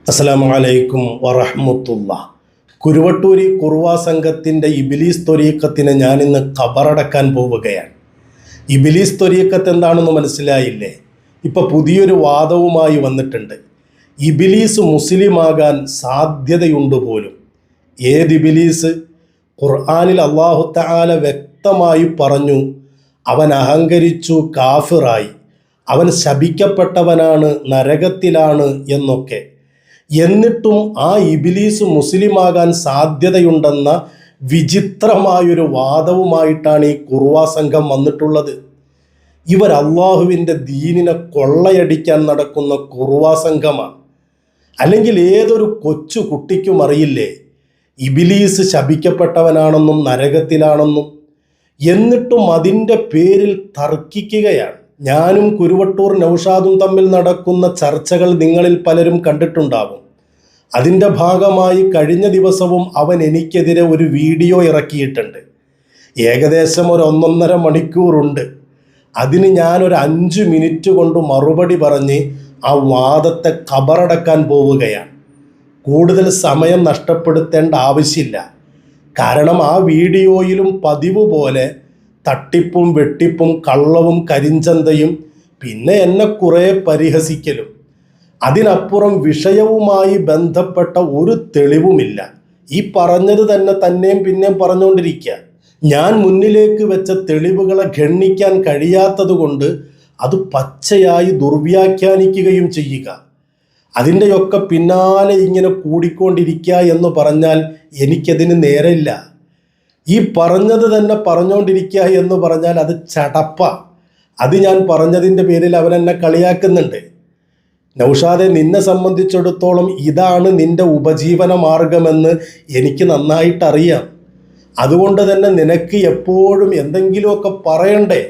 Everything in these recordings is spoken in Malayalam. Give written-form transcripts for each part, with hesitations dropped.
അസ്സലാമു അലൈക്കും വറഹ്മത്തുള്ളാഹി. കുരുവട്ടൂരി കുറുവാ സംഘത്തിൻ്റെ ഇബ്ലീസ് ത്വരീഖത്തിനെ ഞാനിന്ന് ഖബറടക്കാൻ പോവുകയാണ്. ഇബ്ലീസ് ത്വരീഖത്ത് എന്താണെന്ന് മനസ്സിലായില്ലേ? ഇപ്പോൾ പുതിയൊരു വാദവുമായി വന്നിട്ടുണ്ട്. ഇബ്ലീസ് മുസ്ലിമാകാൻ സാധ്യതയുണ്ട് പോലും. ഏത് ഇബ്ലീസ്? ഖുർആനിൽ അല്ലാഹു തആല വ്യക്തമായി പറഞ്ഞു, അവൻ അഹങ്കരിച്ചു, കാഫിറായി, അവൻ ശപിക്കപ്പെട്ടവനാണ്, നരകത്തിലാണ് എന്നൊക്കെ. എന്നിട്ടും ആ ഇബ്ലീസ് മുസ്ലിമാകാൻ സാധ്യതയുണ്ടെന്ന വിചിത്രമായൊരു വാദവുമായിട്ടാണ് ഈ കുറുവാ സംഘം വന്നിട്ടുള്ളത്. ഇവർ അള്ളാഹുവിൻ്റെ ദീനിനെ കൊള്ളയടിക്കാൻ നടക്കുന്ന കുറുവാ സംഘമാണ്. അല്ലെങ്കിൽ ഏതൊരു കൊച്ചു കുട്ടിക്കും അറിയില്ലേ ഇബ്ലീസ് ശപിക്കപ്പെട്ടവനാണെന്നും നരകത്തിലാണെന്നും? എന്നിട്ടും അതിൻ്റെ പേരിൽ തർക്കിക്കുകയാണ്. ഞാനും കുരുവട്ടൂർ നൗഷാദും തമ്മിൽ നടക്കുന്ന ചർച്ചകൾ നിങ്ങളിൽ പലരും കണ്ടിട്ടുണ്ടാവും. അതിൻ്റെ ഭാഗമായി കഴിഞ്ഞ ദിവസവും അവൻ എനിക്കെതിരെ ഒരു വീഡിയോ ഇറക്കിയിട്ടുണ്ട്. ഏകദേശം ഒരു 1.5 മണിക്കൂറുണ്ട്. അതിന് ഞാനൊരു 5 മിനിറ്റ് കൊണ്ട് മറുപടി പറഞ്ഞ് ആ വാദത്തെ ഖബറടക്കാൻ പോവുകയാണ്. കൂടുതൽ സമയം നഷ്ടപ്പെടുത്തേണ്ട ആവശ്യമില്ല. കാരണം ആ വീഡിയോയിലും പതിവ് പോലെ തട്ടിപ്പും വെട്ടിപ്പും കള്ളവും കരിഞ്ചന്തയും പിന്നെ എന്നെ കുറേ പരിഹസിക്കലും, അതിനപ്പുറം വിഷയവുമായി ബന്ധപ്പെട്ട ഒരു തെളിവുമില്ല. ഈ പറഞ്ഞത് തന്നെയും പിന്നെയും പറഞ്ഞുകൊണ്ടിരിക്കുക. ഞാൻ മുന്നിലേക്ക് വെച്ച തെളിവുകളെ ഗണ്ണിക്കാൻ കഴിയാത്തത് കൊണ്ട് അത് പച്ചയായി ദുർവ്യാഖ്യാനിക്കുകയും ചെയ്യുക, അതിൻ്റെയൊക്കെ പിന്നാലെ ഇങ്ങനെ കൂടിക്കൊണ്ടിരിക്കുക എന്ന് പറഞ്ഞാൽ എനിക്കതിന് നേരമില്ല. ഈ പറഞ്ഞത് തന്നെ പറഞ്ഞുകൊണ്ടിരിക്കുക എന്ന് പറഞ്ഞാൽ അത് ചടപ്പ. അത് ഞാൻ പറഞ്ഞതിൻ്റെ പേരിൽ അവൻ എന്നെ കളിയാക്കുന്നുണ്ട്. നൗഷാദെ, നിന്നെ സംബന്ധിച്ചിടത്തോളം ഇതാണ് നിന്റെ ഉപജീവന മാർഗമെന്ന് എനിക്ക് നന്നായിട്ടറിയാം. അതുകൊണ്ട് തന്നെ നിനക്ക് എപ്പോഴും എന്തെങ്കിലുമൊക്കെ പറയണ്ടേ?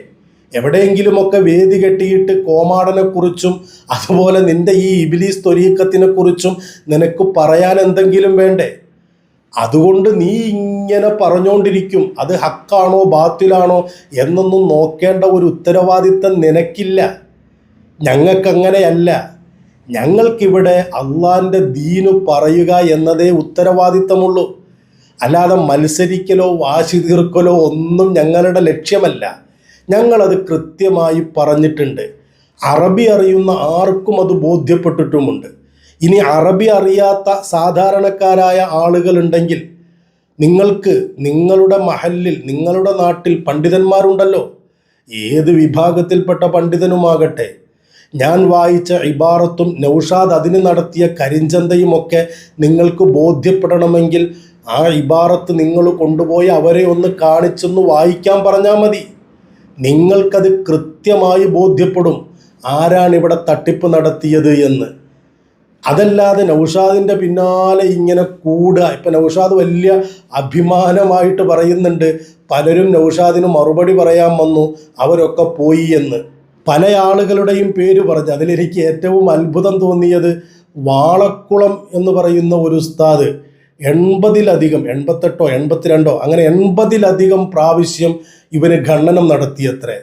എവിടെയെങ്കിലുമൊക്കെ വേദി കെട്ടിയിട്ട് കോമാടനെക്കുറിച്ചും അതുപോലെ നിന്റെ ഈ ഇബ്ലീസ് ത്വരീഖത്തിനെ കുറിച്ചും നിനക്ക് പറയാൻ എന്തെങ്കിലും വേണ്ടേ? അതുകൊണ്ട് നീ ഇങ്ങനെ പറഞ്ഞുകൊണ്ടിരിക്കും. അത് ഹക്കാണോ ബാത്തിലാണോ എന്നൊന്നും നോക്കേണ്ട ഒരു ഉത്തരവാദിത്തം നിനക്കില്ല. ഞങ്ങൾക്കങ്ങനെയല്ല. ഞങ്ങൾക്കിവിടെ അള്ളാൻ്റെ ദീന് പറയുക എന്നതേ ഉത്തരവാദിത്തമുള്ളൂ. അല്ലാതെ മത്സരിക്കലോ വാശി തീർക്കലോ ഒന്നും ഞങ്ങളുടെ ലക്ഷ്യമല്ല. ഞങ്ങളത് കൃത്യമായി പറഞ്ഞിട്ടുണ്ട്. അറബി അറിയുന്ന ആർക്കും അത് ബോധ്യപ്പെട്ടിട്ടുമുണ്ട്. ഇനി അറബി അറിയാത്ത സാധാരണക്കാരായ ആളുകളുണ്ടെങ്കിൽ നിങ്ങൾക്ക് നിങ്ങളുടെ മഹല്ലിൽ, നിങ്ങളുടെ നാട്ടിൽ പണ്ഡിതന്മാരുണ്ടല്ലോ. ഏത് വിഭാഗത്തിൽപ്പെട്ട പണ്ഡിതനുമാകട്ടെ, ഞാൻ വായിച്ച ഇബാറത്തും നൗഷാദ് അതിന് നടത്തിയ കരിഞ്ചന്തയുമൊക്കെ നിങ്ങൾക്ക് ബോധ്യപ്പെടണമെങ്കിൽ ആ ഇബാറത്ത് നിങ്ങൾ കൊണ്ടുപോയി അവരെ ഒന്ന് കാണിച്ചൊന്ന് വായിക്കാൻ പറഞ്ഞാൽ മതി. നിങ്ങൾക്കത് കൃത്യമായി ബോധ്യപ്പെടും ആരാണ് ഇവിടെ തട്ടിപ്പ് നടത്തിയത് എന്ന്. അതല്ലാതെ നൗഷാദിൻ്റെ പിന്നാലെ ഇങ്ങനെ കൂടുക. ഇപ്പം നൗഷാദ് വലിയ അഭിമാനമായിട്ട് പറയുന്നുണ്ട്, പലരും നൗഷാദിന് മറുപടി പറയാൻ വന്നു, അവരൊക്കെ പോയി എന്ന്. പല ആളുകളുടെയും പേര് പറഞ്ഞ് അതിലെനിക്ക് ഏറ്റവും അത്ഭുതം തോന്നിയത് വാളക്കുളം എന്ന് പറയുന്ന ഒരു ഉസ്താദ് 80-ലധികം, 88ഓ 82ഓ അങ്ങനെ 80-ലധികം പ്രാവശ്യം ഇവന് ഖണ്ഡനം നടത്തിയത്രേ.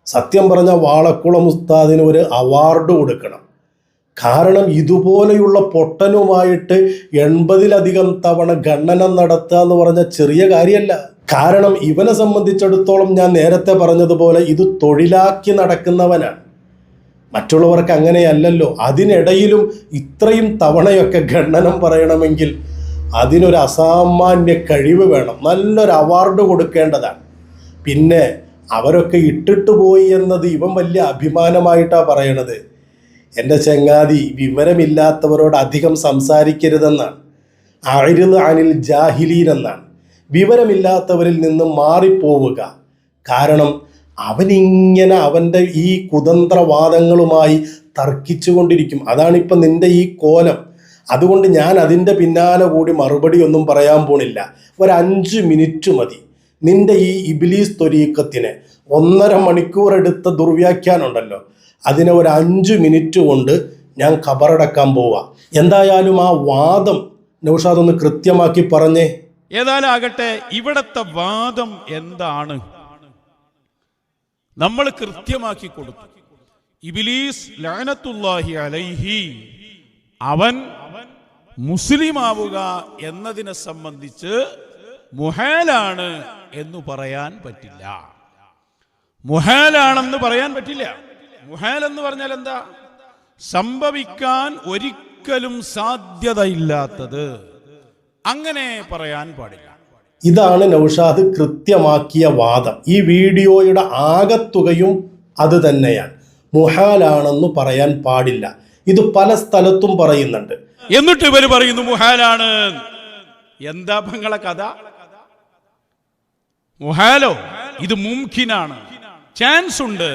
സത്യം പറഞ്ഞ വാളക്കുളം ഉസ്താദിന് ഒരു അവാർഡ് കൊടുക്കണം. കാരണം ഇതുപോലെയുള്ള പൊട്ടനുമായിട്ട് 80-ലധികം തവണ ഖണ്ഡനം നടത്തുക എന്ന് പറഞ്ഞാൽ ചെറിയ കാര്യമല്ല. കാരണം ഇവനെ സംബന്ധിച്ചിടത്തോളം ഞാൻ നേരത്തെ പറഞ്ഞതുപോലെ ഇത് തൊഴിലാക്കി നടക്കുന്നവനാണ്. മറ്റുള്ളവർക്ക് അങ്ങനെയല്ലല്ലോ. അതിനിടയിലും ഇത്രയും തവണയൊക്കെ ഖണ്ഡനം പറയണമെങ്കിൽ അതിനൊരു അസാമാന്യ കഴിവ് വേണം. നല്ലൊരു അവാർഡ് കൊടുക്കേണ്ടതാണ്. പിന്നെ അവരൊക്കെ ഇട്ടിട്ട് പോയി എന്നത് ഇവൻ വലിയ അഭിമാനമായിട്ടാണ് പറയണത്. എൻ്റെ ചങ്ങാതി, വിവരമില്ലാത്തവരോട് അധികം സംസാരിക്കരുതെന്നാണ്. അഅ്രിദ് അനിൽ ജാഹിലീൻ എന്നാണ്. വിവരമില്ലാത്തവരിൽ നിന്ന് മാറിപ്പോവുക. കാരണം അവനിങ്ങനെ അവൻ്റെ ഈ കുതന്ത്രവാദങ്ങളുമായി തർക്കിച്ചു കൊണ്ടിരിക്കും. അതാണിപ്പം നിൻ്റെ ഈ കോലം. അതുകൊണ്ട് ഞാൻ അതിൻ്റെ പിന്നാലെ കൂടി മറുപടി ഒന്നും പറയാൻ പോണില്ല. ഒരു 5 മിനിറ്റ് മതി. നിൻ്റെ ഈ ഇബ്ലീസ് ത്വരീഖത്തിനെ 1.5 മണിക്കൂർ എടുത്ത ദുർവ്യാഖ്യാനം ഉണ്ടല്ലോ, അതിനെ ഒരു 5 മിനിറ്റ് കൊണ്ട് ഞാൻ ഖബറടക്കാൻ പോവാം. എന്തായാലും ആ വാദം നൗഷാദ് ഒന്ന് കൃത്യമാക്കി പറഞ്ഞേ. ഏതായാലും ആകട്ടെ, ഇവിടത്തെ വാദം എന്താണ് നമ്മൾ കൃത്യമാക്കി കൊടുത്തു. ഇബ്ലീസ് ലഅനത്തുല്ലാഹി അലൈഹി അവൻ മുസ്ലിം ആവുക എന്നതിനെ സംബന്ധിച്ച് മുഹാലാണ് എന്ന് പറയാൻ പറ്റില്ല. മുഹാലാണെന്ന് പറയാൻ പറ്റില്ല. മുഹാൽ എന്ന് പറഞ്ഞാൽ എന്താ? സംഭവിക്കാൻ ഒരിക്കലും സാധ്യതയില്ലാത്തത്. അങ്ങനെ പറയാൻ പാടില്ല. ഇതാണ് നൗഷാദ് കൃത്യമാക്കിയ വാദം. ഈ വീഡിയോയുടെ ആകത്തുകയും അത് തന്നെയാണ്. മുഹാലാണെന്ന് പറയാൻ പാടില്ല. ഇത് പല സ്ഥലത്തും പറയുന്നുണ്ട്. എന്നിട്ട് ഇവര് പറയുന്നു മുഹാലാണ്. എന്താ നിങ്ങളെ കഥ? മുഹാലോ ഇത് മുംകിനാണ്, ചാൻസ് ഉണ്ട്.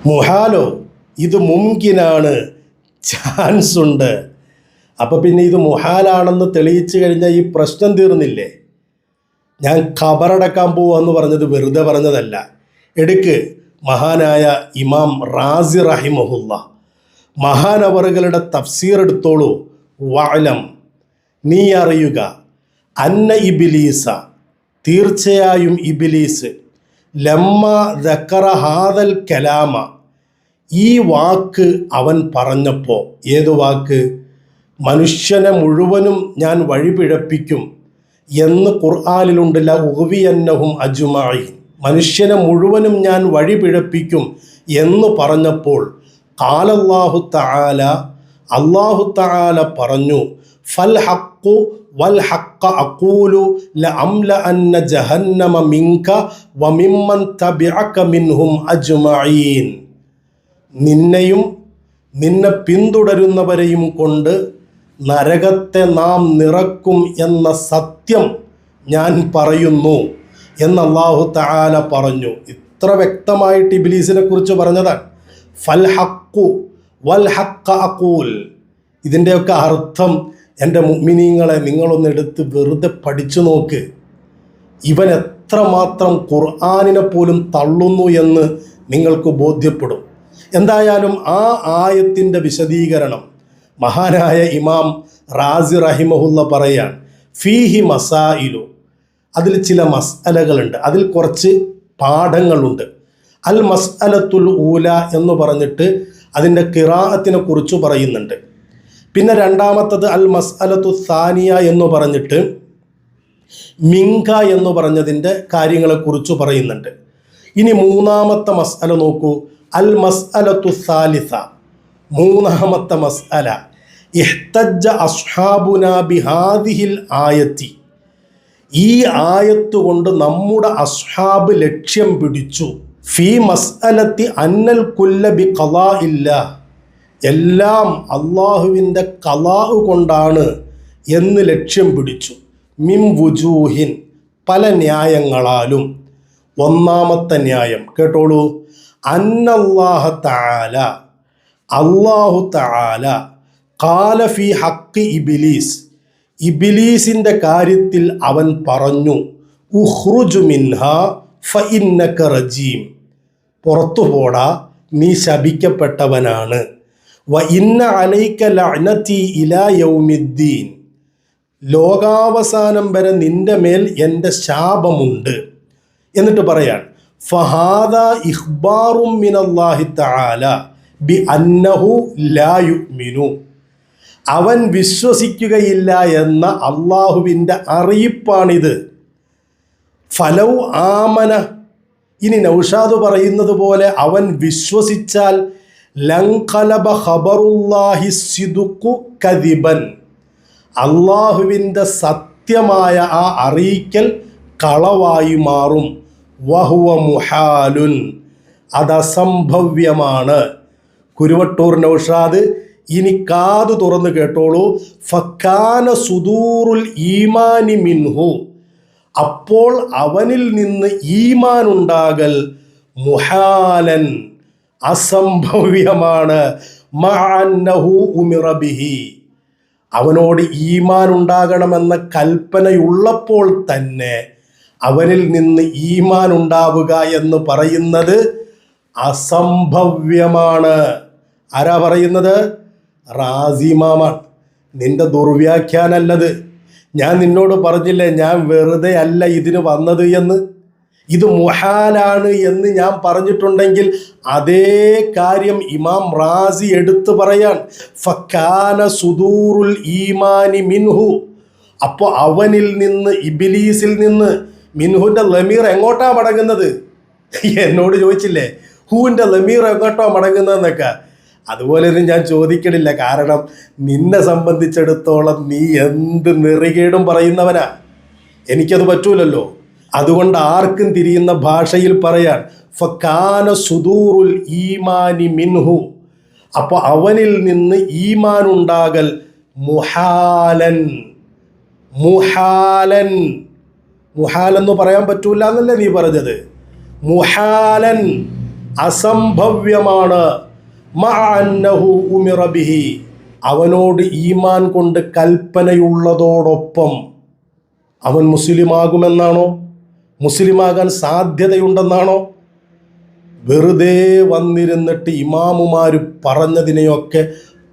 മുഹാലോ ഇത് മുംകിനാണ്, ചാൻസ് ഉണ്ട്. അപ്പൊ പിന്നെ ഇത് മുഹാലാണെന്ന് തെളിയിച്ചു കഴിഞ്ഞാൽ ഈ പ്രശ്നം തീർന്നില്ലേ? ഞാൻ ഖബറടക്കാൻ പോവാന്ന് പറഞ്ഞത് വെറുതെ പറഞ്ഞതല്ല. എടുക്ക്, മഹാനായ ഇമാം റാസി റഹിമഹുല്ല മഹാനവറുകളുടെ തഫ്സീർ എടുത്തോളൂ. വഅലം, നീ അറിയുക, അന്ന ഇബ്ലീസ, തീർച്ചയായും ഇബ്ലീസ്, ലമ്മ ദക്കറ ഹാദൽ കലാമ, ഈ വാക്ക് അവൻ പറഞ്ഞപ്പോൾ, ഏതു വാക്ക്? മനുഷ്യനെ മുഴുവനും ഞാൻ വഴിപിഴപ്പിക്കും എന്ന് ഖുർആനിലുണ്ടല്ല, ഉഗ്വിയന്നഹും അജ്മഈൻ, മനുഷ്യനെ മുഴുവനും ഞാൻ വഴിപിഴപ്പിക്കും എന്ന് പറഞ്ഞപ്പോൾ ഖാലല്ലാഹു തആല, അല്ലാഹു തആല പറഞ്ഞു, ഫൽ ഹഖ്ഖു വൽ ഹഖ്ഖ അഖൂലു ലഅംല അന്ന ജഹന്നമ മിൻക വമിമ്മൻ തബിഅക മിൻഹും അജ്മഈൻ, നിന്നെയും നിന്നെ പിന്തുടരുന്നവരെയും കൊണ്ട് നരകത്തെ നാം നിറക്കും എന്ന സത്യം ഞാൻ പറയുന്നു എന്ന് അല്ലാഹു തആല പറഞ്ഞു. ഇത്ര വ്യക്തമായിട്ട് ഇബ്ലീസിനെ കുറിച്ച് പറഞ്ഞതാണ്. ഫൽ ഹഖ്ഖു വൽ ഹഖ്ഖ അഖൂൽ. ഇതിൻ്റെയൊക്കെ അർത്ഥം എൻ്റെ മുഅ്മിനീങ്ങളെ നിങ്ങളൊന്നെടുത്ത് വെറുതെ പഠിച്ചു നോക്ക്. ഇവൻ എത്രമാത്രം ഖുർആനിനെ പോലും തള്ളുന്നു എന്ന് നിങ്ങൾക്ക് ബോധ്യപ്പെടും. എന്തായാലും ആ ആയത്തിൻ്റെ വിശദീകരണം മഹാനായ ഇമാം റാസി റഹിമഹുല്ല പറയാൻ, ഫീഹി മസായിലു, അതിൽ ചില മസ്അലകളുണ്ട്, അതിൽ കുറച്ച് പാഠങ്ങളുണ്ട്. അൽ മസ്അലത്തുൽ ഊല എന്ന് പറഞ്ഞിട്ട് അതിൻ്റെ ഖിറാഅത്തിനെ കുറിച്ച് പറയുന്നുണ്ട്. പിന്നെ രണ്ടാമത്തത് അൽ മസ്അലത്തു സാനിയ എന്ന് പറഞ്ഞിട്ട് മിങ്ക എന്ന് പറഞ്ഞതിൻ്റെ കാര്യങ്ങളെക്കുറിച്ച് പറയുന്നുണ്ട്. ഇനി മൂന്നാമത്തെ മസ്അല നോക്കൂ, അൽ മസ്അലത്തു സാലിസ, മൂന്നാമത്തെ മസ്അല, ഇഹ്തജ്ജ അസ്ഹാബുനാ ബിഹാദിഹിൽ ആയത്തി, ഈ ആയത്ത് കൊണ്ട് നമ്മുടെ അസ്ഹാബ് ലക്ഷ്യം പിടിച്ചു, ഫീ മസ്അലത്തി അന്നൽ കുല്ല ബി ഖലാ ഇല്ല, എല്ലാം അള്ളാഹുവിൻ്റെ ഖലാഹ് കൊണ്ടാണ് എന്ന് ലക്ഷ്യം പിടിച്ചു. മിം വുജൂഹിൻ, പല ന്യായങ്ങളാലും. ഒന്നാമത്തെ ന്യായം കേട്ടോളൂ, അന്നല്ലാഹ തആല, അല്ലാഹു തആല ഖാല ഫീ ഹഖ് ഇബ്ലീസ്, ഇബ്ലീസിൻ്റെ കാര്യത്തിൽ അവൻ പറഞ്ഞു, ഉഖ്റുജ് മിൻഹാ ഫഇന്നക റജീം, പുറത്തു പോടാ, നീ ശപിക്കപ്പെട്ടവനാണ്. വ ഇന്ന അലൈക ലഅനതി ഇലാ യൗമിദ്ദീൻ, ലോകാവസാനം വരെ നിന്റെ മേൽ എൻ്റെ ശാപമുണ്ട്. എന്നിട്ട് പറയാൻ, ഫഹാദ ഇഖ്ബാറും മിനല്ലാഹി തആല ബി അന്നഹു ലാ യുഅ്മിനു, അവൻ വിശ്വസിക്കുകയില്ല എന്ന അള്ളാഹുവിൻ്റെ അറിയിപ്പാണിത്. ഫലൗ ആമന, ഇനി നൗഷാദ് പറയുന്നത് പോലെ അവൻ വിശ്വസിച്ചാൽ ലൻഖലബ ഖബറുല്ലാഹി സിദ്ഖു കദിബൻ, അള്ളാഹുവിൻ്റെ സത്യമായ ആ അറിയിക്കൽ കളവായി മാറും. വഹുവ മുഹാലുൻ, അതസംഭവ്യമാണ്. കുരുവട്ടൂർ നൗഷാദ് ഇനി കാതു തുറന്ന് കേട്ടോളൂ. ഫക്കാന സുദൂറുൽ ഈമാനി മിൻഹു, അപ്പോൾ അവനിൽ നിന്ന് ഈമാൻ ഉണ്ടാകൽ മുഹാലൻ, അസംഭവ്യമാണ്. മഅന്നഹു ഉമിറ ബിഹി, അവനോട് ഈമാൻ ഉണ്ടാകണമെന്ന കൽപ്പനയുള്ളപ്പോൾ തന്നെ അവനിൽ നിന്ന് ഈമാൻ ഉണ്ടാവുക എന്ന് പറയുന്നത് അസംഭവ്യമാണ്. ആരാ പറയുന്നത്? റാസി ഇമാമാണ്. നിന്റെ ദുർവ്യാഖ്യാനല്ലത്. ഞാൻ നിന്നോട് പറഞ്ഞില്ലേ ഞാൻ വെറുതെ അല്ല ഇതിന് വന്നത് എന്ന്. ഇത് മുഹാലാണ് എന്ന് ഞാൻ പറഞ്ഞിട്ടുണ്ടെങ്കിൽ അതേ കാര്യം ഇമാം റാസി എടുത്തു പറയാൻ ഫക്കാന സുദൂറുൽ ഈമാനി മിൻഹു. അപ്പോൾ അവനിൽ നിന്ന്, ഇബിലീസിൽ നിന്ന്, മിൻഹുവിൻ്റെ ലമീർ എങ്ങോട്ടാ മടങ്ങുന്നത്? എന്നോട് ചോദിച്ചില്ലേ ഹൂവിൻ്റെ ലമീർ എങ്ങോട്ടോ മടങ്ങുന്നതെന്നൊക്കെ. അതുപോലെയൊന്നും ഞാൻ ചോദിക്കണില്ല, കാരണം നിന്നെ സംബന്ധിച്ചിടത്തോളം നീ എന്ത് നെറികേടും പറയുന്നവനാ, എനിക്കത് പറ്റൂലല്ലോ. അതുകൊണ്ട് ആർക്കും തിരിയുന്ന ഭാഷയിൽ പറയാൻ ഫക്കാന സുദൂറുൽ ഈമാനി മിൻഹു. അപ്പോൾ അവനിൽ നിന്ന് ഈമാൻ ഉണ്ടാകൽ മുഹാലൻ. മുഹാലൻ, മുഹാലെന്ന് പറയാൻ പറ്റൂല എന്നല്ലേ നീ പറഞ്ഞത്? മുഹാലൻ, അസംഭവ്യമാണ്. മഅന്നഹു ഉമിറ ബിഹി, അവനോട് ഈമാൻ കൊണ്ട് കൽപ്പനയുള്ളതോടൊപ്പം അവൻ മുസ്ലിമാകുമെന്നാണോ, മുസ്ലിമാകാൻ സാധ്യതയുണ്ടെന്നാണോ? വെറുതെ വന്നിരുന്നിട്ട് ഇമാമുമാർ പറഞ്ഞതിനെയൊക്കെ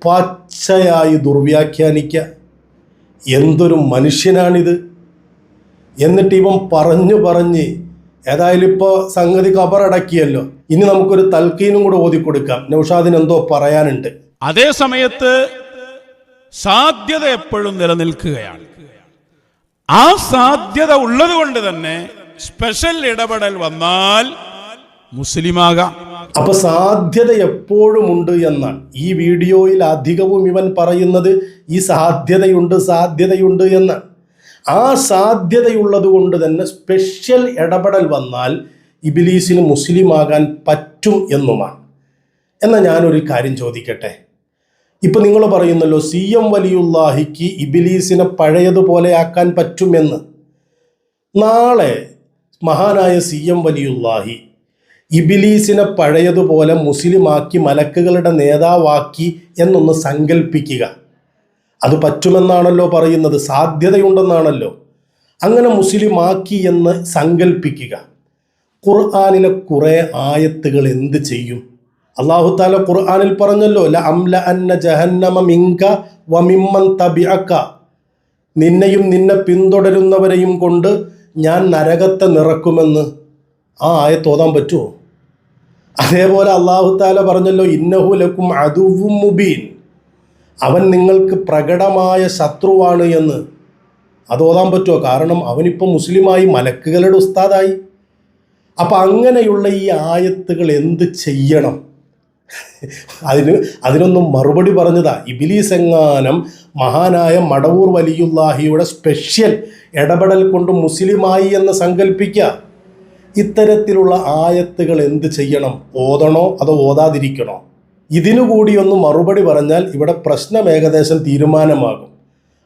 പച്ചയായി ദുർവ്യാഖ്യാനിക്കുക. എന്തൊരു മനുഷ്യനാണിത്! എന്നിട്ട് ഇവൻ പറഞ്ഞ് ഏതായാലും ഇപ്പോൾ സംഗതി കബറടക്കിയല്ലോ, ഇനി നമുക്കൊരു തൽക്കീനും കൂടെ ഓതിക്കൊടുക്കാം. നൗഷാദിന് എന്തോ പറയാനുണ്ട്. അതേ സമയത്ത് സാധ്യത എപ്പോഴും നിലനിൽക്കുകയാണ്. ആ സാധ്യത ഉള്ളത് കൊണ്ട് തന്നെ സ്പെഷ്യൽ ഇടപെടൽ വന്നാൽ മുസ്ലിമാകാം. അപ്പൊ സാധ്യത എപ്പോഴും ഉണ്ട് എന്നാണ് ഈ വീഡിയോയിൽ അധികവും ഇവൻ പറയുന്നത്. ഈ സാധ്യതയുണ്ട് എന്നാണ്. ആ സാധ്യതയുള്ളത് കൊണ്ട് തന്നെ സ്പെഷ്യൽ ഇടപെടൽ വന്നാൽ ഇബിലീസിന് മുസ്ലിമാകാൻ പറ്റും എന്നുമാണ്. എന്നാൽ ഞാനൊരു കാര്യം ചോദിക്കട്ടെ. ഇപ്പം നിങ്ങൾ പറയുന്നല്ലോ CM വലിയുല്ലാഹിക്ക് ഇബിലീസിനെ പഴയതുപോലെ ആക്കാൻ പറ്റുമെന്ന്. നാളെ മഹാനായ CM വലിയുല്ലാഹി ഇബിലീസിനെ പഴയതുപോലെ മുസ്ലിമാക്കി മലക്കുകളുടെ നേതാവാക്കി എന്നൊന്ന് സങ്കല്പിക്കുക. അത് പറ്റുമെന്നാണല്ലോ പറയുന്നത്, സാധ്യതയുണ്ടെന്നാണല്ലോ. അങ്ങനെ മുസ്ലിമാക്കി എന്ന് സങ്കല്പിക്കുക. ഖുർആനിലെ കുറേ ആയത്തുകൾ എന്ത് ചെയ്യും? അല്ലാഹു തആല ഖുർആനിൽ പറഞ്ഞല്ലോ, ലഅംല അന്ന ജഹന്നമ മിൻക വമിമ്മൻ തബിഅക, നിന്നെയും നിന്നെ പിന്തുടരുന്നവരെയും കൊണ്ട് ഞാൻ നരകത്തെ നിറക്കുമെന്ന്. ആ ആയത്ത് ഓതാൻ പറ്റുമോ? അതേപോലെ അല്ലാഹു തആല പറഞ്ഞല്ലോ, ഇന്നഹു ലക്കും അദുവ്വും മുബീൻ, അവൻ നിങ്ങൾക്ക് പ്രകടമായ ശത്രുവാണ് എന്ന്. അത് ഓതാൻ പറ്റുമോ? കാരണം അവനിപ്പോൾ മുസ്ലിമായി, മലക്കുകളുടെ ഉസ്താദായി. അപ്പം അങ്ങനെയുള്ള ഈ ആയത്തുകൾ എന്ത് ചെയ്യണം? അതിനൊന്നും മറുപടി പറഞ്ഞതാ. ഇബ്ലീസ് എങ്ങാനും മഹാനായ മടവൂർ വലിയുല്ലാഹിയുടെ സ്പെഷ്യൽ ഇടപെടൽ കൊണ്ട് മുസ്ലിമായി എന്ന് സങ്കല്പിക്കുക. ഇത്തരത്തിലുള്ള ആയത്തുകൾ എന്ത് ചെയ്യണം? ഓതണോ അതോ ഓതാതിരിക്കണോ? ഇതിനുകൂടി ഒന്ന് മറുപടി പറഞ്ഞാൽ ഇവിടെ പ്രശ്നം ഏകദേശം തീരുമാനമാകും.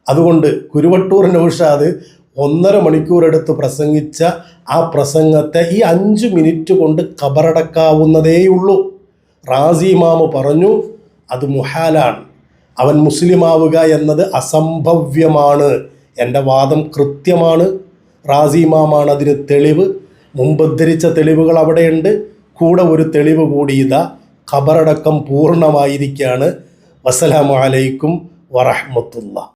അതുകൊണ്ട് കുരുവട്ടൂർ നൗഷാദ് 1.5 മണിക്കൂർ എടുത്ത് പ്രസംഗിച്ച ആ പ്രസംഗത്തെ ഈ 5 മിനിറ്റ് കൊണ്ട് കബറടക്കാവുന്നതേയുള്ളൂ. റാസി ഇമാമ് പറഞ്ഞു അത് മുഹാലാണ്, അവൻ മുസ്ലിമാവുക എന്നത് അസംഭവ്യമാണ്. എൻ്റെ വാദം കൃത്യമാണ്. റാസി ഇമാമാണ് അതിന് തെളിവ്. മുമ്പ് ഉദ്ധരിച്ച തെളിവുകൾ അവിടെയുണ്ട്. കൂടെ ഒരു തെളിവ് കൂടി ഇതാ, ഖബറടക്കം പൂർണ്ണമായിരിക്കുകയാണ്. വസ്സലാമു അലൈക്കും വറഹ്മത്തുള്ളാഹി.